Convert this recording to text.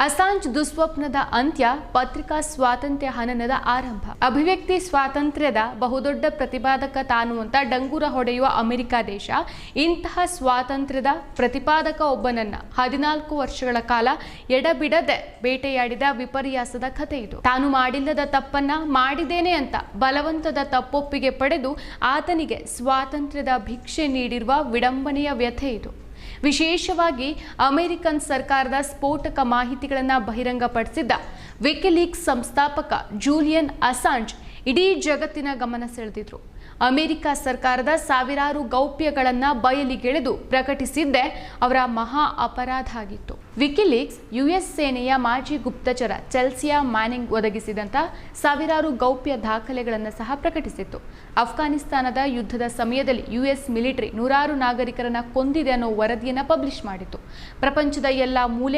ಅಸಾಂಜ್ ದುಸ್ವಪ್ನದ ಅಂತ್ಯ, ಪತ್ರಿಕಾ ಸ್ವಾತಂತ್ರ್ಯ ಹನನದ ಆರಂಭ. ಅಭಿವ್ಯಕ್ತಿ ಸ್ವಾತಂತ್ರ್ಯದ ಬಹುದೊಡ್ಡ ಪ್ರತಿಪಾದಕ ತಾನು ಅಂತ ಡಂಗೂರ ಹೊಡೆಯುವ ಅಮೆರಿಕ ದೇಶ ಇಂತಹ ಸ್ವಾತಂತ್ರ್ಯದ ಪ್ರತಿಪಾದಕ ಒಬ್ಬನನ್ನ 14 ವರ್ಷಗಳ ಕಾಲ ಎಡಬಿಡದೆ ಬೇಟೆಯಾಡಿದ ವಿಪರ್ಯಾಸದ ಕಥೆ ಇದು. ತಾನು ಮಾಡಿಲ್ಲದ ತಪ್ಪನ್ನ ಮಾಡಿದ್ದೇನೆ ಅಂತ ಬಲವಂತದ ತಪ್ಪೊಪ್ಪಿಗೆ ಪಡೆದು ಆತನಿಗೆ ಸ್ವಾತಂತ್ರ್ಯದ ಭಿಕ್ಷೆ ನೀಡಿರುವ ವಿಡಂಬನೆಯ ವ್ಯಥೆ ಇದು. ವಿಶೇಷವಾಗಿ ಅಮೆರಿಕನ್ ಸರ್ಕಾರದ ಸ್ಫೋಟಕ ಮಾಹಿತಿಗಳನ್ನು ಬಹಿರಂಗಪಡಿಸಿದ್ದ ವಿಕಿಲೀಕ್ಸ್ ಸಂಸ್ಥಾಪಕ ಜೂಲಿಯನ್ ಅಸಾಂಜ್ ಇಡೀ ಜಗತ್ತಿನ ಗಮನ ಸೆಳೆದಿದ್ರು. ಅಮೆರಿಕ ಸರ್ಕಾರದ ಸಾವಿರಾರು ಗೌಪ್ಯಗಳನ್ನು ಬಯಲಿಗೆಳೆದು ಪ್ರಕಟಿಸಿದ್ದೇ ಅವರ ಮಹಾ ಅಪರಾಧ ಆಗಿತ್ತು. ವಿಕಿಲೀಕ್ಸ್ ಯುಎಸ್ ಸೇನೆಯ ಮಾಜಿ ಗುಪ್ತಚರ ಚೆಲ್ಸಿಯಾ ಮ್ಯಾನಿಂಗ್ ಒದಗಿಸಿದಂಥ ಸಾವಿರಾರು ಗೌಪ್ಯ ದಾಖಲೆಗಳನ್ನು ಸಹ ಪ್ರಕಟಿಸಿತ್ತು. ಅಫ್ಘಾನಿಸ್ತಾನದ ಯುದ್ಧದ ಸಮಯದಲ್ಲಿ ಯುಎಸ್ ಮಿಲಿಟರಿ ನೂರಾರು ನಾಗರಿಕರನ್ನ ಕೊಂದಿದೆ ಅನ್ನೋ ವರದಿಯನ್ನು ಪಬ್ಲಿಷ್ ಮಾಡಿತ್ತು. ಪ್ರಪಂಚದ ಎಲ್ಲ ಮೂಲೆಗಳಿಂದ